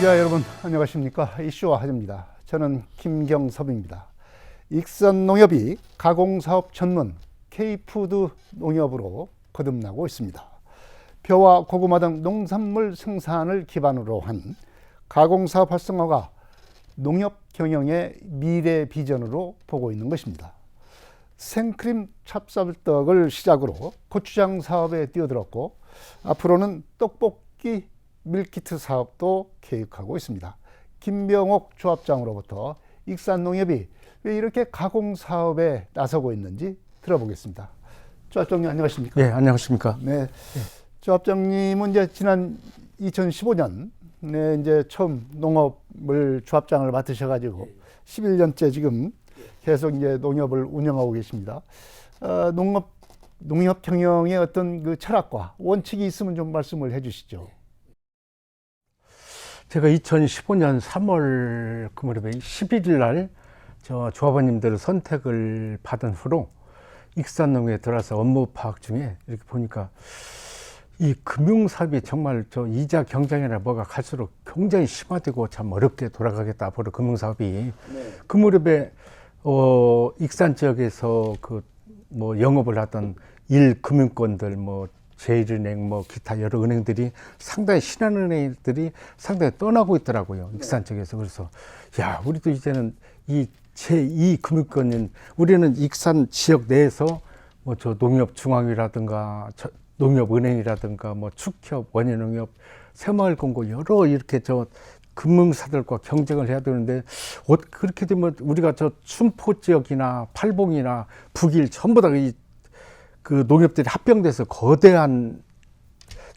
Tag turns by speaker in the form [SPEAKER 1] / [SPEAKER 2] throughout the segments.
[SPEAKER 1] 시청자 여러분 안녕하십니까. 이슈와 화제입니다. 저는 김경섭입니다. 익선농협이 가공사업 전문 K푸드 농협으로 거듭나고 있습니다. 벼와 고구마 등 농산물 생산을 기반으로 한 가공사업 활성화가 농협 경영의 미래 비전으로 보고 있는 것입니다. 생크림 찹쌀떡을 시작으로 고추장 사업에 뛰어들었고 앞으로는 떡볶이 밀키트 사업도 계획하고 있습니다. 김병옥 조합장으로부터 익산농협이 왜 이렇게 가공사업에 나서고 있는지 들어보겠습니다. 조합장님 안녕하십니까?
[SPEAKER 2] 네, 안녕하십니까?
[SPEAKER 1] 네. 조합장님은 이제 지난 2015년 이제 처음 농업을 조합장을 맡으셔가지고 11년째 지금 계속 이제 농협을 운영하고 계십니다. 농협 경영의 어떤 그 철학과 원칙이 있으면 좀 말씀을 해주시죠.
[SPEAKER 2] 제가 2015년 3월 그 무렵에 11일 날 저 조합원님들 선택을 받은 후로 익산농에 들어와서 업무 파악 중에 이렇게 보니까 이 금융사업이 정말 저 이자 경쟁이나 뭐가 갈수록 굉장히 심화되고 참 어렵게 돌아가겠다 앞으로 금융사업이. 네. 그 무렵에 익산 지역에서 그 뭐 영업을 하던 일금융권들 뭐 제일은행 뭐 기타 여러 은행들이 상당히 신한은행들이 상당히 떠나고 있더라고요. 익산 쪽에서. 그래서 야 우리도 이제는 이 제2 금융권인 우리는 익산 지역 내에서 뭐 저 농협 중앙이라든가 농협은행이라든가 뭐 축협 원예농협 새마을금고 여러 이렇게 저 금융사들과 경쟁을 해야 되는데 그렇게 되면 우리가 저 춘포 지역이나 팔봉이나 북일 전부 다 그 농협들이 합병돼서 거대한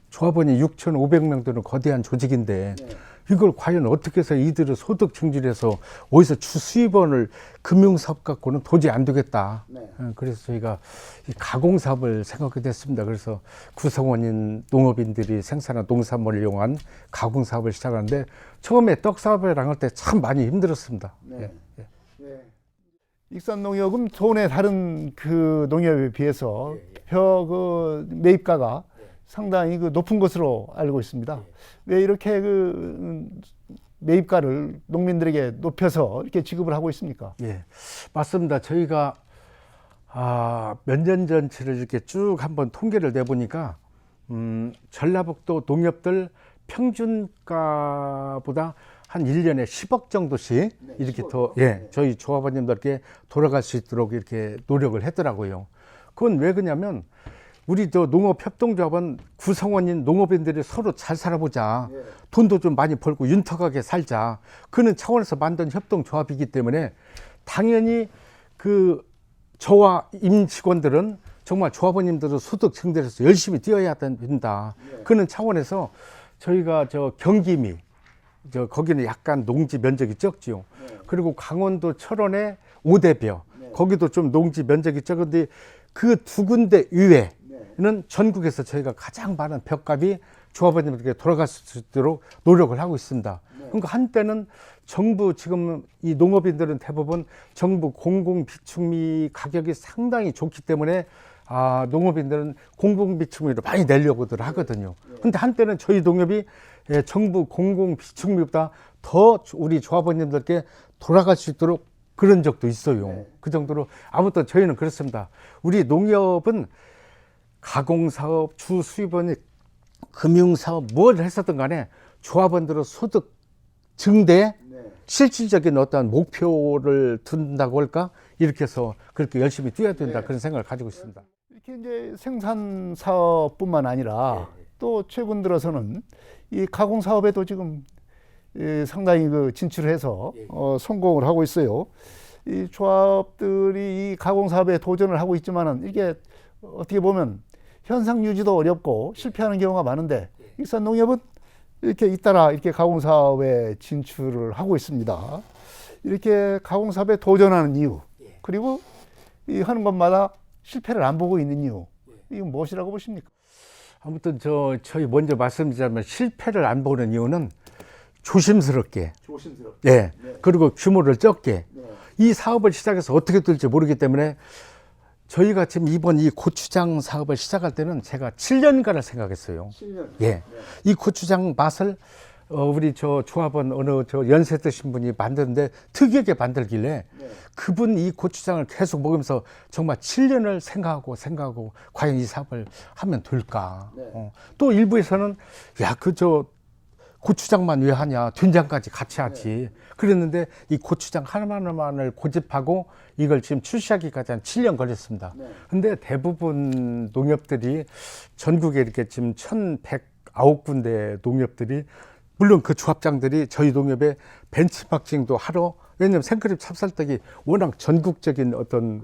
[SPEAKER 2] 조합원이 6,500명 되는 거대한 조직인데 이걸 과연 어떻게 해서 이들을 소득 증진해서 어디서 주수입원을 금융사업 갖고는 도저히 안 되겠다. 그래서 저희가 이 가공사업을 생각하게 됐습니다. 그래서 구성원인 농업인들이 생산한 농산물을 이용한 가공사업을 시작하는데 처음에 떡사업을 할 때 참 많이 힘들었습니다. 네.
[SPEAKER 1] 익산농협은 도내 다른 그 농협에 비해서 벼 그 매입가가 상당히 그 높은 것으로 알고 있습니다. 왜 이렇게 그 매입가를 농민들에게 높여서 이렇게 지급을 하고 있습니까?
[SPEAKER 2] 예, 맞습니다. 저희가 몇 년 전치를 이렇게 쭉 한번 통계를 내보니까 전라북도 농협들 평균가보다 한 1년에 10억 정도씩 이렇게 10억. 더, 저희 조합원님들께 돌아갈 수 있도록 이렇게 노력을 했더라고요. 그건 왜 그러냐면, 우리 저 농업협동조합은 구성원인 농업인들이 서로 잘 살아보자. 돈도 좀 많이 벌고 윤택하게 살자. 그런 차원에서 만든 협동조합이기 때문에 당연히 저와 임직원들은 정말 조합원님들은 소득 증대해서 열심히 뛰어야 된다. 그런 차원에서 저희가 저 경기미, 거기는 약간 농지 면적이 적지요. 그리고 강원도 철원의 오대벼, 거기도 좀 농지 면적이 적은데 그 두 군데 이외에는 전국에서 저희가 가장 많은 벼값이 조합원님들에게 돌아갈 수 있도록 노력을 하고 있습니다. 그러니까 한때는 정부 지금 이 농업인들은 대부분 정부 공공비축미 가격이 상당히 좋기 때문에 농업인들은 공공비축미로 많이 내려고들 하거든요. 근데 한때는 저희 농협이 정부 공공비축미보다 더 우리 조합원님들께 돌아갈 수 있도록 그런 적도 있어요. 그 정도로 아무튼 저희는 그렇습니다. 우리 농협은 가공사업, 주수입원, 금융사업 뭘 했었든 간에 조합원들의 소득 증대 실질적인 어떤 목표를 둔다고 할까? 이렇게 해서 그렇게 열심히 뛰어야 된다. 그런 생각을 가지고 있습니다.
[SPEAKER 1] 이렇게 이제 생산 사업뿐만 아니라 또 최근 들어서는 이 가공 사업에도 지금 상당히 그 진출해서 성공을 하고 있어요. 이 조합들이 이 가공 사업에 도전을 하고 있지만은 이게 어떻게 보면 현상 유지도 어렵고 실패하는 경우가 많은데 익산농협은 이렇게 잇따라 이렇게 가공 사업에 진출을 하고 있습니다. 이렇게 가공 사업에 도전하는 이유, 그리고 이 하는 것마다 실패를 안 보고 있는 이유, 이건 무엇이라고 보십니까?
[SPEAKER 2] 아무튼 저희 먼저 말씀드리자면 실패를 안 보는 이유는 조심스럽게. 그리고 규모를 적게. 이 사업을 시작해서 어떻게 될지 모르기 때문에 저희가 지금 이번 이 고추장 사업을 시작할 때는 제가 7년간을 생각했어요. 7년. 이 고추장 맛을 우리 저 조합원 어느 저 연세 드신 분이 만드는데 특이하게 만들길래 그분 이 고추장을 계속 먹으면서 정말 7년을 생각하고 과연 이 사업을 하면 될까. 또 일부에서는 야, 저 고추장만 왜 하냐, 된장까지 같이 하지. 그랬는데 이 고추장 하나만을 고집하고 이걸 지금 출시하기까지 한 7년 걸렸습니다. 근데 대부분 농협들이 전국에 이렇게 지금 1109군데 농협들이, 물론 그 조합장들이 저희 농협에 벤치마킹도 하러, 왜냐면 생크림 찹쌀떡이 워낙 전국적인 어떤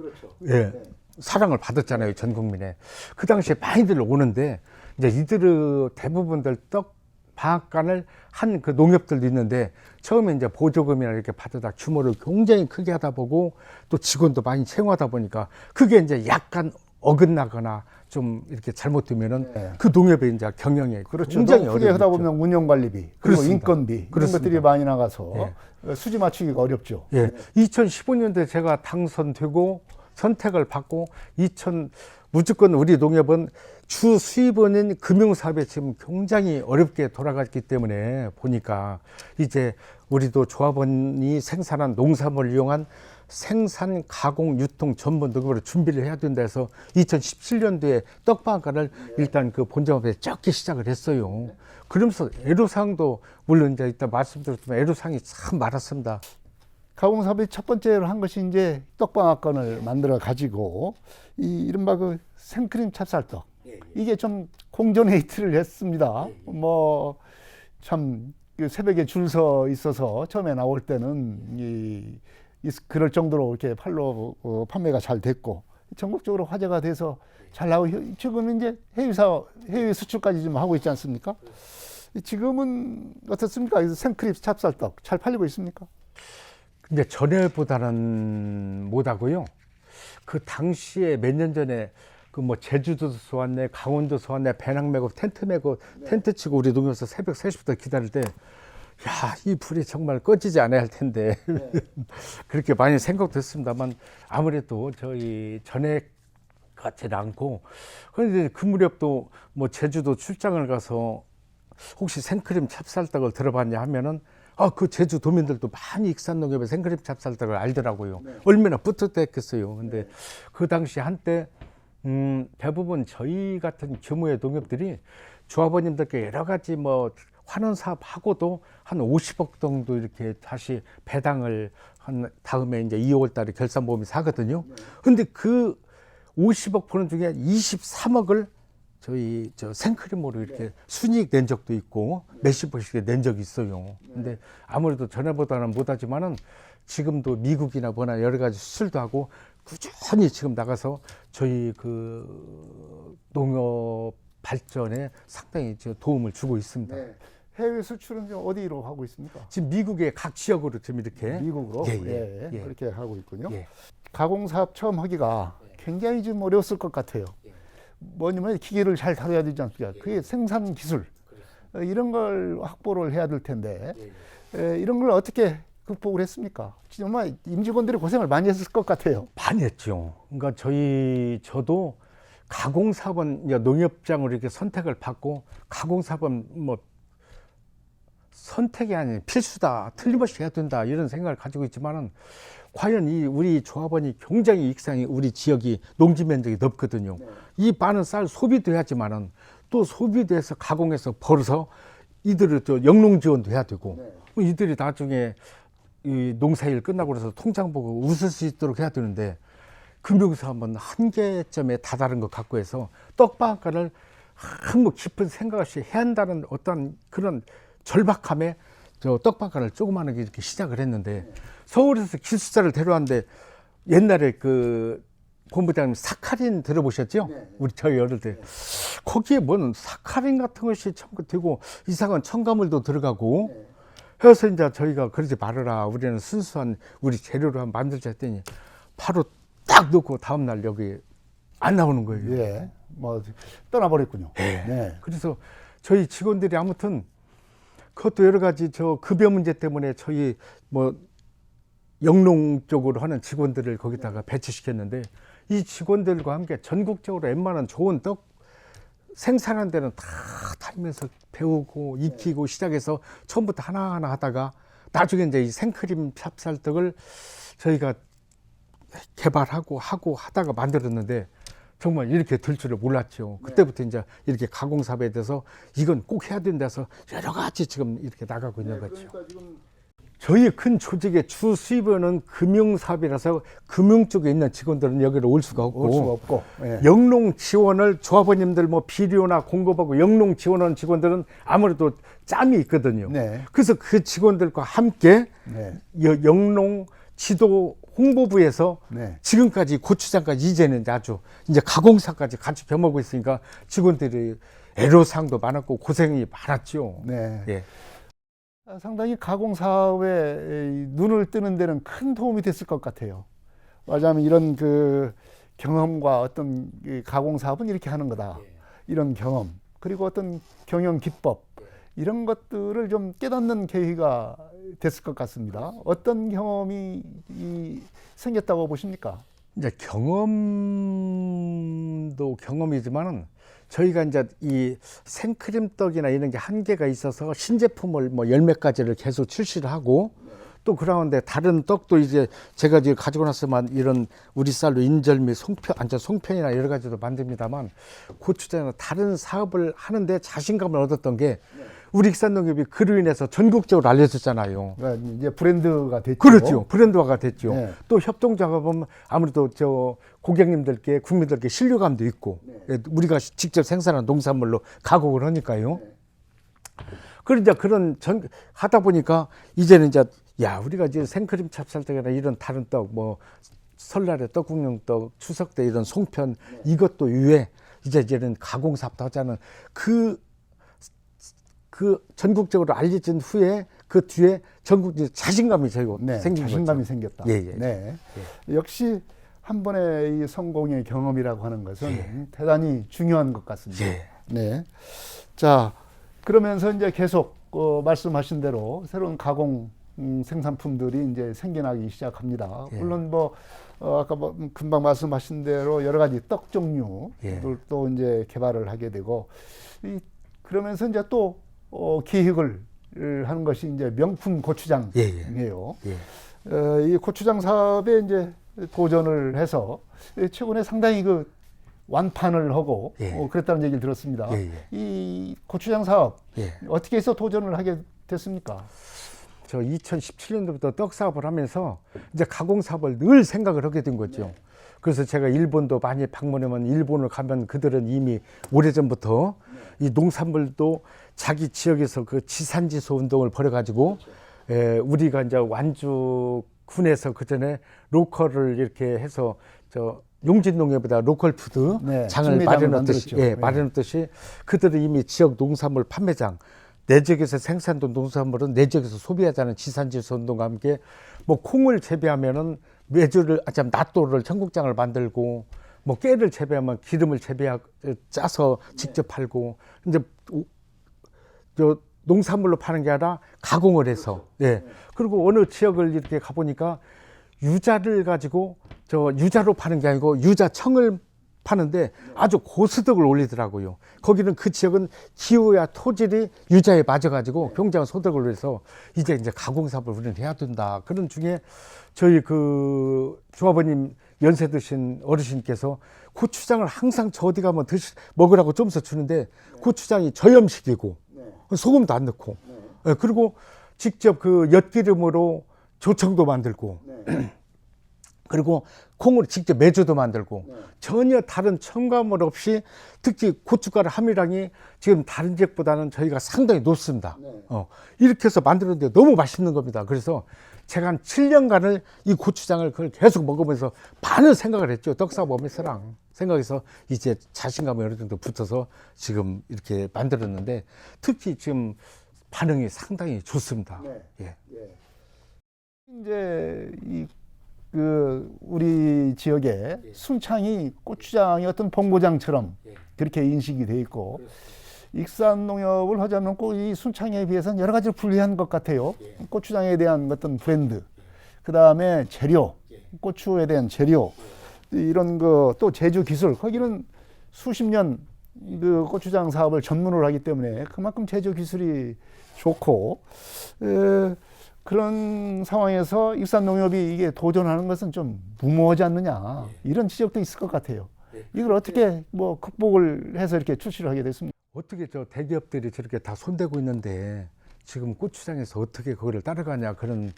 [SPEAKER 2] 사랑을 받았잖아요, 전 국민에. 그 당시에 많이들 오는데 이제 이들의 대부분들 떡 방앗간을 한 그 농협들도 있는데 처음에 이제 보조금이나 이렇게 받아다 규모를 굉장히 크게 하다 보고 또 직원도 많이 채용하다 보니까 그게 이제 약간 어긋나거나 좀 이렇게 잘못되면은 그 농협의 이제 경영에
[SPEAKER 1] 그렇죠.
[SPEAKER 2] 굉장히
[SPEAKER 1] 너무 크게 하다
[SPEAKER 2] 어렵죠.
[SPEAKER 1] 보면 운영관리비 그리고
[SPEAKER 2] 그렇습니다.
[SPEAKER 1] 인건비 이런
[SPEAKER 2] 그렇습니다.
[SPEAKER 1] 것들이 많이 나가서 수지 맞추기가 어렵죠.
[SPEAKER 2] 2015년도에 제가 당선되고 선택을 받고 무조건 우리 농협은 주 수입원인 금융사업에 지금 굉장히 어렵게 돌아갔기 때문에 보니까 이제 우리도 조합원이 생산한 농산물을 이용한 생산, 가공, 유통 전문 등으로 준비를 해야 된다 해서 2017년도에 떡방앗간을 일단 그 본점업에 적게 시작을 했어요. 그러면서 애로사항도 물론 이제 이따 말씀드렸지만 애로사항이 참 많았습니다.
[SPEAKER 1] 가공사업이 첫 번째로 한 것이 이제 떡방앗간을 만들어 가지고 이른바 그 생크림 찹쌀떡 이게 좀 공정헤이트를 했습니다. 뭐 참 새벽에 줄 서 있어서 처음에 나올 때는 그럴 정도로 이렇게 판매가 잘 됐고 전국적으로 화제가 돼서 잘 나오고 지금은 이제 해외 수출까지 좀 하고 있지 않습니까? 지금은 어떻습니까? 생크림 찹쌀떡 잘 팔리고 있습니까?
[SPEAKER 2] 근데 전에보다는 못하고요. 그 당시에 몇 년 전에 그 뭐 제주도에서 왔네, 강원도에서 왔네, 배낭 메고 텐트 메고 텐트 치고 우리 농협에서 새벽 3시부터 기다릴 때, 야, 이 불이 정말 꺼지지 않아야 할 텐데 그렇게 많이 생각됐습니다만 아무래도 저희 전에 같지는 않고, 그런데 그 무렵도 뭐 제주도 출장을 가서 혹시 생크림 찹쌀떡을 들어봤냐 하면은 그 제주 도민들도 많이 익산농협의 생크림 찹쌀떡을 알더라고요. 얼마나 뿌듯했겠어요. 근데 그 당시 한때 대부분 저희 같은 규모의 농협들이 조합원님들께 여러 가지 뭐 환원 사업하고도 한 50억 정도 이렇게 다시 배당을 한 다음에 이제 2, 5월 달에 결산보험이 사거든요. 근데 그 50억 버는 중에 23억을 저희 생크림으로 이렇게 순이익 낸 적도 있고 몇십억씩 낸 적이 있어요. 근데 아무래도 전에보다는 못하지만은 지금도 미국이나 뭐나 여러 가지 수출도 하고 꾸준히 지금 나가서 저희 그 농업 발전에 상당히 도움을 주고 있습니다.
[SPEAKER 1] 해외 수출은 어디로 하고 있습니까?
[SPEAKER 2] 지금 미국의 각 지역으로 좀 이렇게
[SPEAKER 1] 미국으로
[SPEAKER 2] 예.
[SPEAKER 1] 이렇게 하고 있군요.
[SPEAKER 2] 예.
[SPEAKER 1] 가공사업 처음 하기가 굉장히 좀 어려웠을 것 같아요. 뭐냐면 기계를 잘 다뤄야 되지 않습니까? 그게 생산 기술 이런 걸 확보를 해야 될 텐데 이런 걸 어떻게 극복을 했습니까? 정말 임직원들이 고생을 많이 했을 것 같아요.
[SPEAKER 2] 많이 했죠. 그러니까 저도 가공사업은 농협장으로 이렇게 선택을 받고 가공사업은 뭐 선택이 아닌 필수다, 틀림없이 해야 된다 이런 생각을 가지고 있지만은 과연 우리 조합원이 굉장히 익산이 우리 지역이 농지 면적이 넓거든요. 이 많은 쌀 소비도 해야지만은 또 소비돼서 가공해서 벌어서 이들을 영농 지원도 해야 되고 이들이 나중에 이 농사일 끝나고 그래서 통장 보고 웃을 수 있도록 해야 되는데 금융사업은 한계점에 다다른 것 같고 해서 떡방앗간을 아무 깊은 생각 없이 해야 한다는 어떤 그런 절박함에 떡방앗간을 조그마하게 이렇게 시작을 했는데 서울에서 기숙사를 데려왔는데 옛날에 그 본부장님 사카린 들어보셨죠? 우리 저희 어릴 때 거기에 뭔 사카린 같은 것이 첨가되고 이상한 첨가물도 들어가고 그래서 이제 저희가 그러지 말아라. 우리는 순수한 우리 재료로 한번 만들자 했더니 바로 딱 넣고 다음날 여기 안 나오는 거예요.
[SPEAKER 1] 예, 뭐 떠나버렸군요. 네.
[SPEAKER 2] 그래서 저희 직원들이 아무튼 그것도 여러 가지 급여 문제 때문에 저희 뭐 영농 쪽으로 하는 직원들을 거기다가 배치시켰는데 이 직원들과 함께 전국적으로 웬만한 좋은 떡 생산하는 데는 다 다니면서 배우고 익히고 시작해서 처음부터 하나하나 하다가 나중에 이제 이 생크림 찹쌀떡을 저희가 개발하고 하다가 만들었는데 정말 이렇게 될 줄을 몰랐죠. 그때부터 이제 이렇게 가공사업에 대해서 이건 꼭 해야 된다서 여러 가지 지금 이렇게 나가고 있는 거죠.
[SPEAKER 1] 그러니까 지금
[SPEAKER 2] 저희 큰 조직의 주 수입원은 금융사업이라서 금융 쪽에 있는 직원들은 여기로 올 수가 없고,
[SPEAKER 1] 올 수가 없고, 예.
[SPEAKER 2] 영농 지원을 조합원님들 뭐 비료나 공급하고 영농 지원하는 직원들은 아무래도 짬이 있거든요.
[SPEAKER 1] 네.
[SPEAKER 2] 그래서 그 직원들과 함께
[SPEAKER 1] 네.
[SPEAKER 2] 영농 지도 홍보부에서
[SPEAKER 1] 네.
[SPEAKER 2] 지금까지 고추장까지 이제는 아주 이제 가공사까지 같이 겸하고 있으니까 직원들이 애로사항도 많았고 고생이 많았죠.
[SPEAKER 1] 네.
[SPEAKER 2] 예.
[SPEAKER 1] 상당히 가공 사업에 눈을 뜨는 데는 큰 도움이 됐을 것 같아요. 말하자면 이런 그 경험과 어떤 이 가공 사업은 이렇게 하는 거다. 이런 경험, 그리고 어떤 경영 기법, 이런 것들을 좀 깨닫는 계기가 됐을 것 같습니다. 어떤 경험이 생겼다고 보십니까?
[SPEAKER 2] 이제 경험도 경험이지만은 저희가 이제 이 생크림 떡이나 이런 게 한계가 있어서 신제품을 뭐 열 몇 가지를 계속 출시를 하고 또 그러는데 다른 떡도 이제 제가 지금 가지고 나서만 이런 우리 쌀로 인절미, 송편이나 여러 가지도 만듭니다만 고추장이나 다른 사업을 하는데 자신감을 얻었던 게 우리 익산농협이 그로 인해서 전국적으로 알려졌잖아요.
[SPEAKER 1] 그러니까 이제 브랜드가 됐죠.
[SPEAKER 2] 그렇죠. 브랜드화가 됐죠.
[SPEAKER 1] 네.
[SPEAKER 2] 또 협동작업은 아무래도 저 고객님들께, 국민들께 신뢰감도 있고, 우리가 직접 생산한 농산물로 가공을 하니까요. 그러자 그런 하다 보니까 이제는 이제 우리가 이제 생크림 찹쌀떡이나 이런 다른 떡, 뭐 설날에 떡국령떡, 추석 때 이런 송편 이것도 이외에 이제는 가공사업도 하자는 그 전국적으로 알려진 후에 그 뒤에 전국 자신감이 저희가 생긴
[SPEAKER 1] 자신감이
[SPEAKER 2] 거죠.
[SPEAKER 1] 생겼다.
[SPEAKER 2] 예.
[SPEAKER 1] 네. 역시 한 번의 이 성공의 경험이라고 하는 것은 대단히 중요한 것 같습니다. 네. 자, 그러면서 이제 계속 말씀하신 대로 새로운 가공 생산품들이 이제 생겨나기 시작합니다. 물론 뭐 아까 뭐 금방 말씀하신 대로 여러 가지 떡 종류를 또 이제 개발을 하게 되고 그러면서 이제 또 기획을 하는 것이 이제 명품 고추장이에요. 이 고추장 사업에 이제 도전을 해서 최근에 상당히 그 완판을 하고 그랬다는 얘기를 들었습니다. 이 고추장 사업 어떻게 해서 도전을 하게 됐습니까?
[SPEAKER 2] 저 2017년도부터 떡 사업을 하면서 이제 가공 사업을 늘 생각을 하게 된 거죠. 그래서 제가 일본도 많이 방문하면 일본을 가면 그들은 이미 오래전부터 이 농산물도 자기 지역에서 그 지산지소 운동을 벌여가지고 우리가 이제 완주 군에서 그 전에 로컬을 이렇게 해서 저 용진농협보다 로컬 푸드 장을 마련했듯이 마련했듯이 그들은 이미 지역 농산물 판매장 내 지역에서 생산된 농산물은 내 지역에서 소비하자는 지산지소 운동과 함께 뭐 콩을 재배하면은 메주를 낫또를 청국장을 만들고 뭐 깨를 재배하면 기름을 짜서 직접 팔고 이제 저 농산물로 파는 게 아니라 가공을 해서 그리고 어느 지역을 이렇게 가보니까 유자를 가지고 저 유자로 파는 게 아니고 유자청을 파는데 아주 고수득을 올리더라고요. 거기는 그 지역은 기후야 토질이 유자에 맞아가지고 굉장한 소득을 위해서 이제 가공 사업을 우리는 해야 된다. 그런 중에 저희 그 조합원님 연세 드신 어르신께서 고추장을 항상 저 어디 가면 먹으라고 좀서 주는데 고추장이 저염식이고 소금도 안 넣고 그리고 직접 그 엿기름으로 조청도 만들고 그리고 콩으로 직접 메주도 만들고 전혀 다른 첨가물 없이 특히 고춧가루 함유량이 지금 다른 지역보다는 저희가 상당히 높습니다. 이렇게 해서 만들었는데 너무 맛있는 겁니다. 그래서 제가 한 7년간을 이 고추장을 그걸 계속 먹으면서 많은 생각을 했죠. 떡사업하면서랑 생각해서 이제 자신감이 어느 정도 붙어서 지금 이렇게 만들었는데 특히 지금 반응이 상당히 좋습니다.
[SPEAKER 1] 이제 우리 지역에 순창이 고추장이 어떤 본고장처럼 그렇게 인식이 돼 있고 익산농협을 하자면 꼭 이 순창에 비해서는 여러 가지로 불리한 것 같아요. 고추장에 대한 어떤 브랜드, 그 다음에 재료, 고추에 대한 재료 이런 거 또 제조 기술 거기는 수십 년 그 고추장 사업을 전문으로 하기 때문에 그만큼 제조 기술이 좋고 그런 상황에서 익산 농협이 이게 도전하는 것은 좀 무모하지 않느냐 이런 지적도 있을 것 같아요. 이걸 어떻게 뭐 극복을 해서 이렇게 출시를 하게 됐습니까?
[SPEAKER 2] 어떻게 저 대기업들이 저렇게 다 손대고 있는데 지금 고추장에서 어떻게 그거를 따라가냐 그런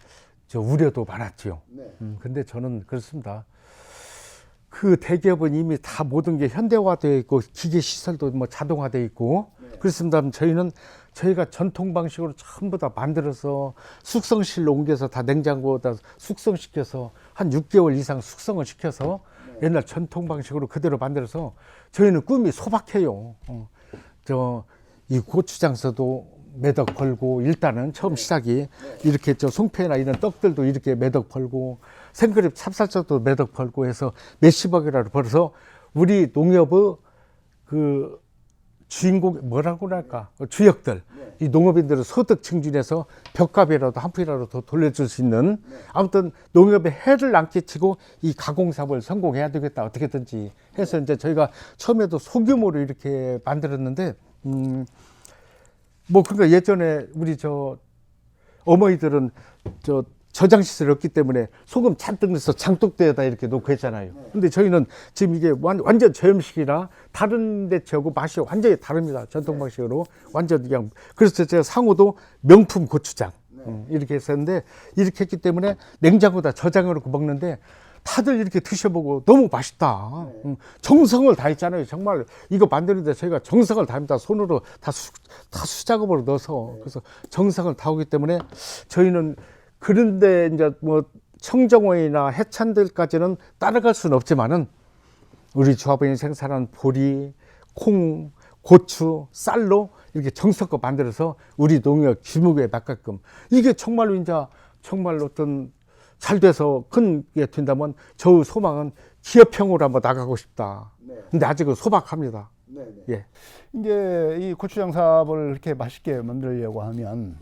[SPEAKER 2] 저 우려도 많았지요. 근데 저는 그렇습니다. 그 대기업은 이미 다 모든 게 현대화되어 있고 기계 시설도 뭐 자동화되어 있고 그렇습니다. 저희가 전통 방식으로 전부 다 만들어서 숙성실로 옮겨서 다 냉장고에다 숙성시켜서 한 6개월 이상 숙성을 시켜서 옛날 전통 방식으로 그대로 만들어서 저희는 꿈이 소박해요. 이 고추장서도 매덕 벌고 일단은 처음 시작이 이렇게 저 송편이나 이런 떡들도 이렇게 매덕 벌고 생그릇 찹쌀떡도 매덕 벌고 해서 몇십억이라도 벌어서 우리 농협의 그 주인공 뭐라고 할까 주역들 이 농업인들을 소득 증진해서 벽값이라도 한 푼이라도 더 돌려줄 수 있는 아무튼 농협에 해를 안 끼치고 이 가공사업을 성공해야 되겠다 어떻게든지 해서 이제 저희가 처음에도 소규모로 이렇게 만들었는데 뭐 그러니까 예전에 우리 저 어머니들은 저장 시설이 없기 때문에 소금 잔뜩 넣어서 장독대에다 이렇게 놓고 했잖아요. 근데 저희는 지금 이게 완전 저염식이라 다른 데 지하고 맛이 완전히 다릅니다. 전통 방식으로 완전 그냥 그래서 제가 상호도 명품 고추장 이렇게 했었는데 이렇게 했기 때문에 냉장고다 저장해 놓고 먹는데 다들 이렇게 드셔보고 너무 맛있다. 정성을 다했잖아요. 정말 이거 만드는데 저희가 정성을 다합니다. 손으로 다 수작업으로 넣어서 그래서 정성을 다하기 때문에 저희는 그런데 이제 뭐 청정원이나 해찬들까지는 따라갈 수는 없지만은 우리 조합원이 생산한 보리, 콩, 고추, 쌀로 이렇게 정성껏 만들어서 우리 농협 규모에 맞게끔 이게 정말로 이제 정말 어떤 잘 돼서 큰 게 된다면 저 소망은 기업형으로 한번 나가고 싶다. 근데 아직은 소박합니다. 예.
[SPEAKER 1] 이제 이 고추장 사업을 이렇게 맛있게 만들려고 하면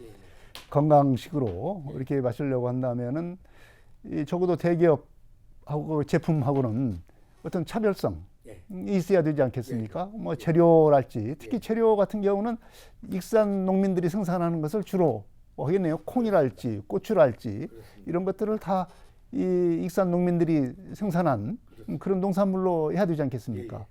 [SPEAKER 1] 건강식으로 이렇게 마시려고 한다면은 이 적어도 대기업하고 제품하고는 어떤 차별성이 있어야 되지 않겠습니까? 뭐 재료랄지 특히 재료 같은 경우는 익산 농민들이 생산하는 것을 주로 하겠네요. 콩이랄지 고추랄지 이런 것들을 다 이 익산 농민들이 생산한 그런 농산물로 해야 되지 않겠습니까?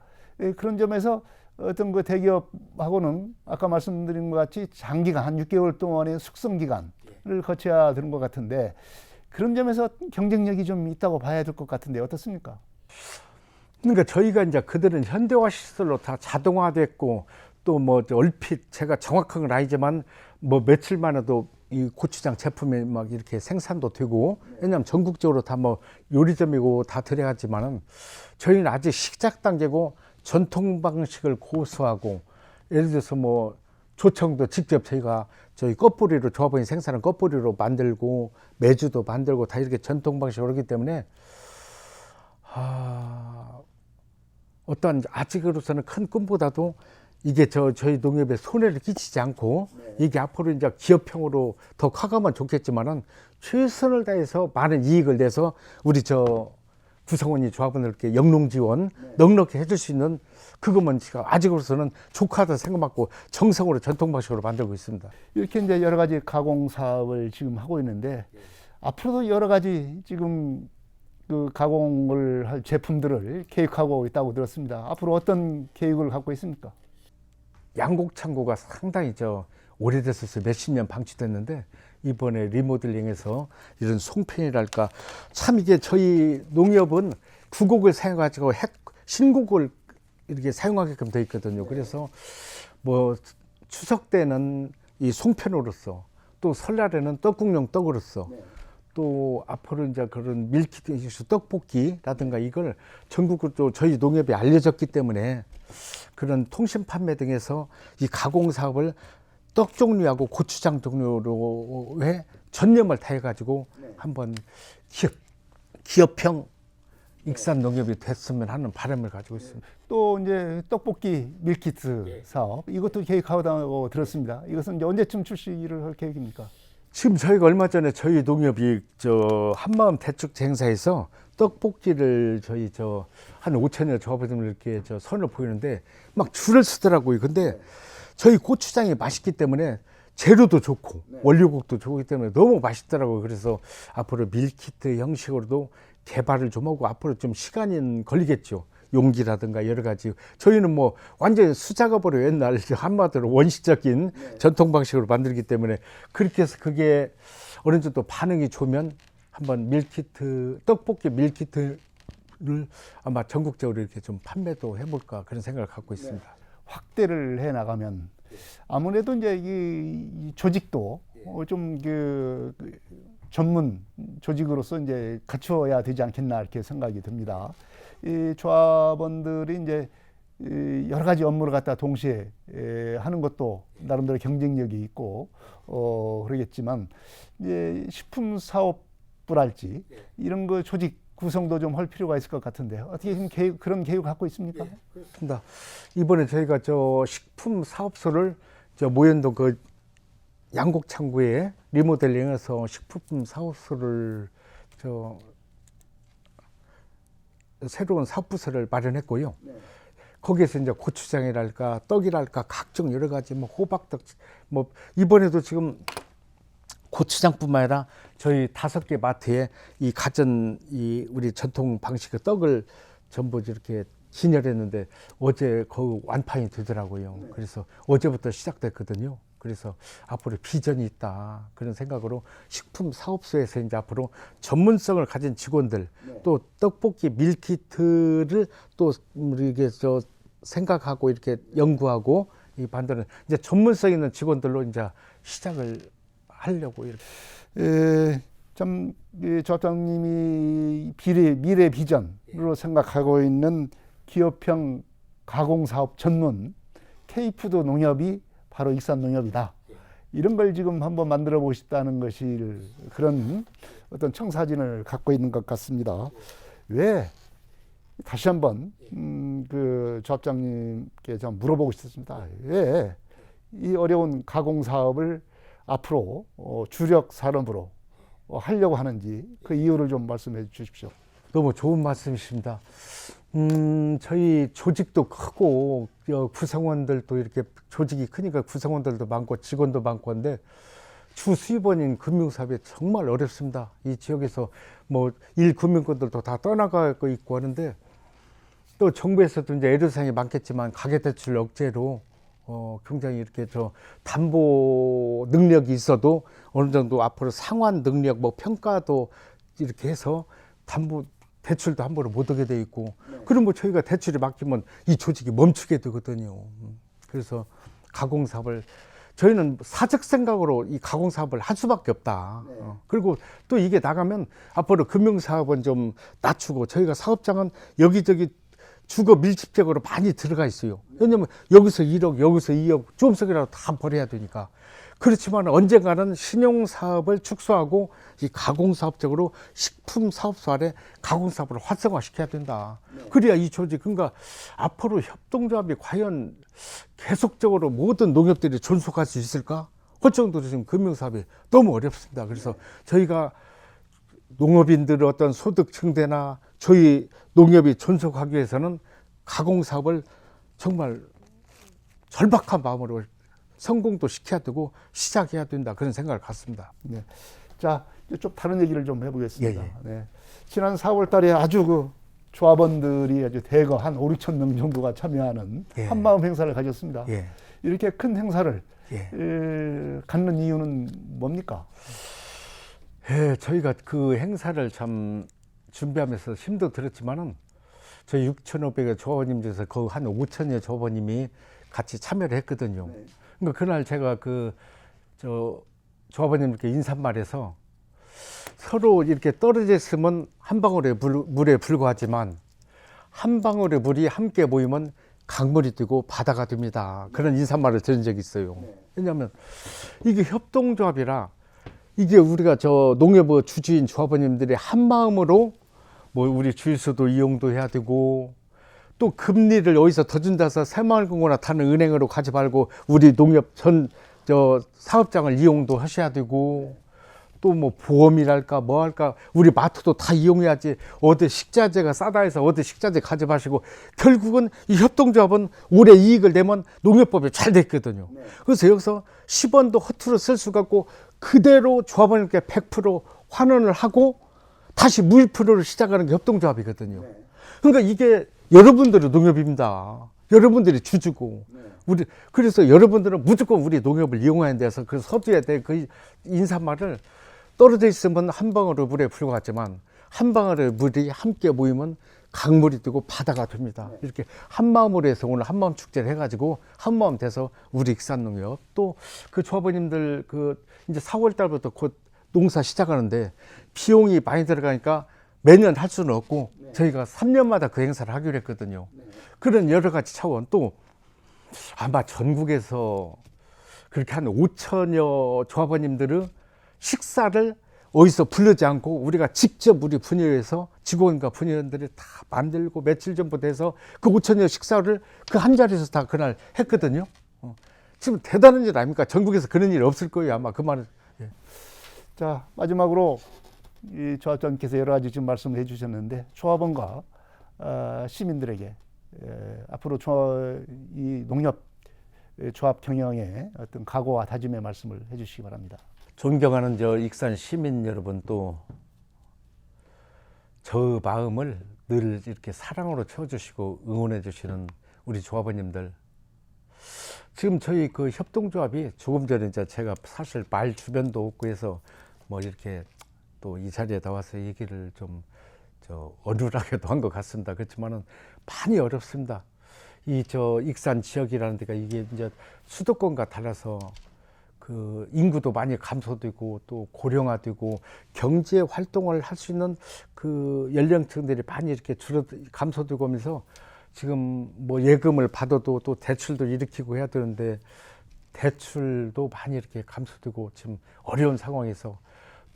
[SPEAKER 1] 그런 점에서 어떤 그 대기업하고는 아까 말씀드린 것 같이 장기간 한 6개월 동안의 숙성 기간을 거쳐야 되는 것 같은데 그런 점에서 경쟁력이 좀 있다고 봐야 될 것 같은데 어떻습니까?
[SPEAKER 2] 그러니까 저희가 이제 그들은 현대화 시설로 다 자동화됐고 또 뭐 얼핏 제가 정확한 건 아니지만 뭐 며칠 만에도 이 고추장 제품이 막 이렇게 생산도 되고 왜냐하면 전국적으로 다 뭐 요리점이고 다 들어가지만은 저희는 아직 시작 단계고 전통 방식을 고수하고 예를 들어서 뭐 조청도 직접 저희가 저희 껍뿌리로 조합원이 생산한 껍뿌리로 만들고 매주도 만들고 다 이렇게 전통 방식으로 하기 때문에 어떤 아직으로서는 큰 꿈보다도 이게 저희 농협에 손해를 끼치지 않고 이게 앞으로 이제 기업형으로 더 커가면 좋겠지만은 최선을 다해서 많은 이익을 내서 우리 구성원이 조합원들께 영농 지원 넉넉히 해줄 수 있는 그것만 제가 아직으로서는 조카다 생각받고 정성으로 전통 방식으로 만들고 있습니다.
[SPEAKER 1] 이렇게 이제 여러 가지 가공 사업을 지금 하고 있는데 앞으로도 여러 가지 지금 그 가공을 할 제품들을 계획하고 있다고 들었습니다. 앞으로 어떤 계획을 갖고 있습니까?
[SPEAKER 2] 양곡 창고가 상당히 오래됐었어요. 몇십 년 방치됐는데 이번에 리모델링해서 이런 송편이랄까 참 이게 저희 농협은 구곡을 사용해가지고 신곡을 이렇게 사용하게끔 돼 있거든요. 그래서 뭐 추석 때는 이 송편으로서 또 설날에는 떡국용 떡으로서 또 앞으로 이제 그런 밀키트 떡볶이라든가 이걸 전국으로 저희 농협이 알려졌기 때문에 그런 통신 판매 등에서 이 가공 사업을 떡 종류하고 고추장 종류로의 전념을 다해가지고 한번 기업형 익산 농협이 됐으면 하는 바람을 가지고 있습니다.
[SPEAKER 1] 또 이제 떡볶이 밀키트 사업 이것도 계획하고 들었습니다. 이것은 이제 언제쯤 출시를 할 계획입니까?
[SPEAKER 2] 지금 저희가 얼마 전에 저희 농협이 저 한마음 대축제 행사에서 떡볶이를 저희 저 한 5천여 조합원들 이렇게 저 선을 보이는데 막 줄을 서더라고요. 근데 저희 고추장이 맛있기 때문에 재료도 좋고 원료국도 좋기 때문에 너무 맛있더라고요. 그래서 앞으로 밀키트 형식으로도 개발을 좀 하고 앞으로 좀 시간이 걸리겠죠. 용기라든가 여러 가지. 저희는 뭐 완전 수작업으로 옛날 한마디로 원시적인 전통 방식으로 만들기 때문에 그렇게 해서 그게 어느 정도 반응이 좋으면 한번 밀키트, 떡볶이 밀키트를 아마 전국적으로 이렇게 좀 판매도 해볼까 그런 생각을 갖고 있습니다.
[SPEAKER 1] 확대를 해 나가면 아무래도 이제 이 조직도 좀 그 전문 조직으로서 이제 갖추어야 되지 않겠나 이렇게 생각이 듭니다. 이 조합원들이 이제 여러 가지 업무를 갖다 동시에 하는 것도 나름대로 경쟁력이 있고 그러겠지만 이제 식품 사업부랄지 이런 거 조직 구성도 좀 할 필요가 있을 것 같은데 어떻게 지금 그런 계획 갖고 있습니까?
[SPEAKER 2] 그렇습니다. 이번에 저희가 저 식품 사업소를 저 모현동 그 양곡창구에 리모델링해서 식품 사업소를 저 새로운 사업부서를 마련했고요. 거기에서 이제 고추장이랄까 떡이랄까 각종 여러 가지 뭐 호박떡 뭐 이번에도 지금 고추장뿐만 아니라 저희 5개 마트에 이 가전 이 우리 전통 방식의 떡을 전부 이렇게 진열했는데 어제 거의 완판이 되더라고요. 그래서 어제부터 시작됐거든요. 그래서 앞으로 비전이 있다 그런 생각으로 식품 사업소에서 이제 앞으로 전문성을 가진 직원들 또 떡볶이 밀키트를 또 우리에게 저 생각하고 이렇게 연구하고 이 반대는 이제 전문성 있는 직원들로 이제 시작을 하려고 이렇게.
[SPEAKER 1] 참 조합장님이 미래 비전으로 생각하고 있는 기업형 가공사업 전문 K푸드 농협이 바로 익산농협이다. 이런 걸 지금 한번 만들어 보고 싶다는 것이 그런 어떤 청사진을 갖고 있는 것 같습니다. 왜 다시 한번 그 조합장님께 좀 물어보고 싶습니다. 왜 이 어려운 가공사업을 앞으로 주력 산업으로 하려고 하는지 그 이유를 좀 말씀해 주십시오.
[SPEAKER 2] 너무 좋은 말씀이십니다. 저희 조직도 크고 구성원들도 이렇게 조직이 크니까 구성원들도 많고 직원도 많고 한데 주 수입원인 금융사업이 정말 어렵습니다. 이 지역에서 뭐 일금융권들도 다 떠나가고 있고 하는데 또 정부에서도 이제 애로사항이 많겠지만 가계대출 억제로 굉장히 이렇게 저 담보 능력이 있어도 어느 정도 앞으로 상환 능력 뭐 평가도 이렇게 해서 담보 대출도 함부로 못 오게 돼 있고 그럼 뭐 저희가 대출이 막히면 이 조직이 멈추게 되거든요. 그래서 가공사업을 저희는 사적 생각으로 이 가공사업을 할 수밖에 없다. 그리고 또 이게 나가면 앞으로 금융사업은 좀 낮추고 저희가 사업장은 여기저기 주거 밀집적으로 많이 들어가 있어요. 왜냐면 여기서 1억, 여기서 2억 조금씩이라도 다 벌어야 되니까. 그렇지만 언젠가는 신용사업을 축소하고 이 가공사업적으로 식품사업소 안에 가공사업을 활성화시켜야 된다. 그래야 이 조직, 그러니까 앞으로 협동조합이 과연 계속적으로 모든 농협들이 존속할 수 있을까? 그 정도로 지금 금융사업이 너무 어렵습니다. 그래서 저희가 농업인들의 어떤 소득 증대나 저희 농협이 존속하기 위해서는 가공사업을 정말 절박한 마음으로 성공도 시켜야 되고 시작해야 된다 그런 생각을 갖습니다.
[SPEAKER 1] 네. 자, 좀 다른 얘기를 좀 해보겠습니다.
[SPEAKER 2] 예, 예.
[SPEAKER 1] 네. 지난 4월 달에 아주 그 조합원들이 아주 대거 한 5, 6천 명 정도가 참여하는
[SPEAKER 2] 예.
[SPEAKER 1] 한마음 행사를 가졌습니다.
[SPEAKER 2] 예.
[SPEAKER 1] 이렇게 큰 행사를 갖는 이유는 뭡니까?
[SPEAKER 2] 예, 저희가 그 행사를 참 준비하면서 힘도 들었지만은 저희 6,500여 조합원님 중에서 거의 한 5천여 조합원님이 같이 참여를 했거든요. 그러니까 그날 제가 조합원님께 인사말에서 서로 이렇게 떨어져 있으면 한 방울의 물에 불과하지만 한 방울의 물이 함께 모이면 강물이 되고 바다가 됩니다. 그런 인사말을 들은 적이 있어요. 왜냐하면 이게 협동조합이라 이게 우리가 저 농협의 주주인 조합원님들이 한 마음으로 뭐 우리 주유소도 이용도 해야 되고 또 금리를 어디서 더 준다 해서 새마을금고나 타는 은행으로 가지 말고 우리 농협 전 저 사업장을 이용도 하셔야 되고 또 뭐 보험이랄까 뭐 할까 우리 마트도 다 이용해야지 어디 식자재가 싸다 해서 어디 식자재 가져가시고 결국은 이 협동조합은 올해 이익을 내면 농협법이 잘 됐거든요. 그래서 여기서 10원도 허투루 쓸 수가 없고 그대로 조합원님께 100% 환원을 하고 다시 무이프로를 시작하는 게 협동조합이거든요. 그러니까 이게 여러분들의 농협입니다. 여러분들이 주주고 우리 그래서 여러분들은 무조건 우리 농협을 이용해야 돼서 그 서두에 대해 그 인사말을 떨어져 있으면 한 방울의 물에 불과하지만 한 방울의 물이 함께 모이면 강물이 되고 바다가 됩니다. 이렇게 한마음으로 해서 오늘 한마음 축제를 해가지고 한마음 돼서 우리 익산농협 또 그 조합원님들 그 이제 4월 달부터 곧 농사 시작하는데 비용이 많이 들어가니까 매년 할 수는 없고 저희가 3년마다 그 행사를 하기로 했거든요. 그런 여러 가지 차원 또 아마 전국에서 그렇게 한 5천여 조합원님들은 식사를 어디서 부르지 않고 우리가 직접 우리 분야에서 직원과 분야원들이 다 만들고 며칠 전부터 해서 그 5천여 식사를 그 한 자리에서 다 그날 했거든요. 지금 대단한 일 아닙니까? 전국에서 그런 일 없을 거예요. 아마 그 말은. 예.
[SPEAKER 1] 자, 마지막으로 이 조합장님께서 여러 가지 지금 말씀을 해주셨는데 조합원과 시민들에게 앞으로 이 농협 조합 경영의 어떤 각오와 다짐의 말씀을 해주시기 바랍니다.
[SPEAKER 3] 존경하는 저 익산 시민 여러분 또 저 마음을 늘 이렇게 사랑으로 채워주시고 응원해 주시는 우리 조합원님들 지금 저희 그 협동조합이 조금 전에 이제 제가 사실 말 주변도 없고 해서 뭐 이렇게 또 이 자리에 나와서 얘기를 좀 어눌하게도 한 것 같습니다. 그렇지만은 많이 어렵습니다. 이 저 익산 지역이라는 데가 이게 이제 수도권과 달라서 그 인구도 많이 감소되고 또 고령화되고 경제 활동을 할 수 있는 그 연령층들이 많이 이렇게 감소되고 하면서 지금 뭐 예금을 받아도 또 대출도 일으키고 해야 되는데 대출도 많이 이렇게 감소되고 지금 어려운 상황에서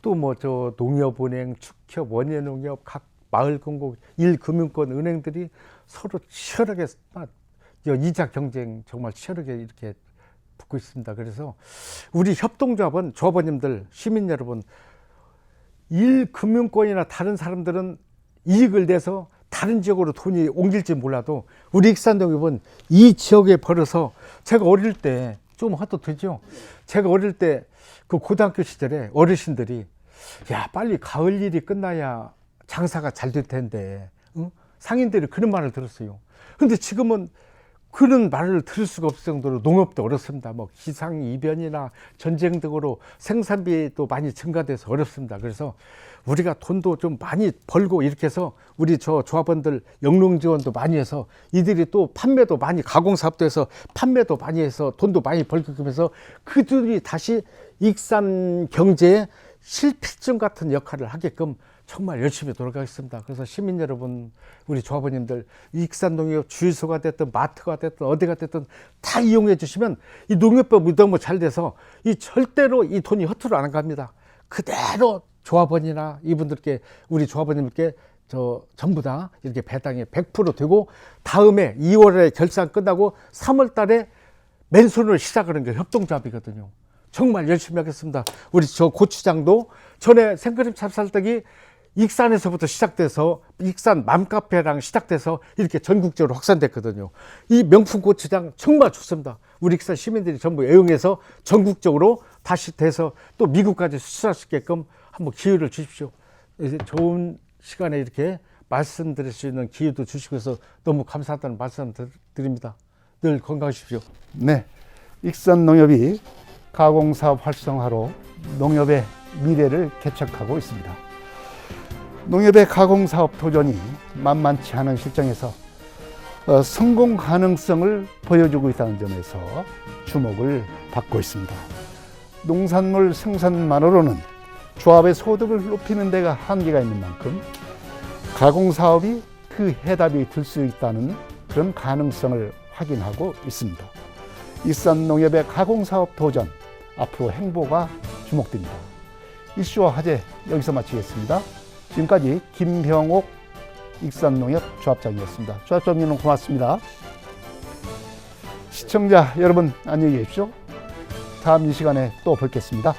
[SPEAKER 3] 또 뭐 저 농협은행, 축협, 원예농협, 각 마을금고, 일금융권 은행들이 서로 치열하게 이자 경쟁 정말 치열하게 이렇게 붙고 있습니다. 그래서 우리 협동조합은 조합원님들, 시민 여러분, 일금융권이나 다른 사람들은 이익을 내서 다른 지역으로 돈이 옮길지 몰라도 우리 익산농협은 이 지역에 벌어서 제가 어릴 때 좀 화도 되죠. 제가 어릴 때 그 고등학교 시절에 어르신들이 야 빨리 가을 일이 끝나야 장사가 잘 될 텐데 응? 상인들이 그런 말을 들었어요. 근데 지금은 그런 말을 들을 수가 없을 정도로 농업도 어렵습니다. 뭐 기상이변이나 전쟁 등으로 생산비도 많이 증가돼서 어렵습니다. 그래서 우리가 돈도 좀 많이 벌고 이렇게 해서 우리 저 조합원들 영농 지원도 많이 해서 이들이 또 판매도 많이 가공사업도 해서 판매도 많이 해서 돈도 많이 벌고 그러면서 그들이 다시 익산 경제에 실피점 같은 역할을 하게끔 정말 열심히 돌아가겠습니다. 그래서 시민 여러분, 우리 조합원님들 익산농협 주유소가 됐든 마트가 됐든 어디가 됐든 다 이용해 주시면 이 농협법이 너무 잘 돼서 이 절대로 이 돈이 허투루 안 갑니다. 그대로 조합원이나 이분들께 우리 조합원님께 전부 다 이렇게 배당이 100% 되고 다음에 2월에 결산 끝나고 3월 달에 맨손으로 시작하는 게 협동조합이거든요. 정말 열심히 하겠습니다. 우리 저 고추장도 전에 생크림 찹쌀떡이 익산에서부터 시작돼서 익산 맘카페랑 시작돼서 이렇게 전국적으로 확산됐거든요. 이 명품 고추장 정말 좋습니다. 우리 익산 시민들이 전부 애용해서 전국적으로 다시 돼서 또 미국까지 수출할 수 있게끔 한번 기회를 주십시오. 이제 좋은 시간에 이렇게 말씀드릴 수 있는 기회도 주시고 해서 너무 감사하다는 말씀 드립니다. 늘 건강하십시오.
[SPEAKER 1] 네, 익산농협이 가공사업 활성화로 농협의 미래를 개척하고 있습니다. 농협의 가공사업 도전이 만만치 않은 실정에서 성공 가능성을 보여주고 있다는 점에서 주목을 받고 있습니다. 농산물 생산만으로는 조합의 소득을 높이는 데가 한계가 있는 만큼 가공사업이 그 해답이 될 수 있다는 그런 가능성을 확인하고 있습니다. 익산농협의 가공사업 도전, 앞으로 행보가 주목됩니다. 이슈와 화제 여기서 마치겠습니다. 지금까지 김병옥 익산농협 조합장이었습니다. 조합장님은 고맙습니다. 시청자 여러분 안녕히 계십시오. 다음 이 시간에 또 뵙겠습니다.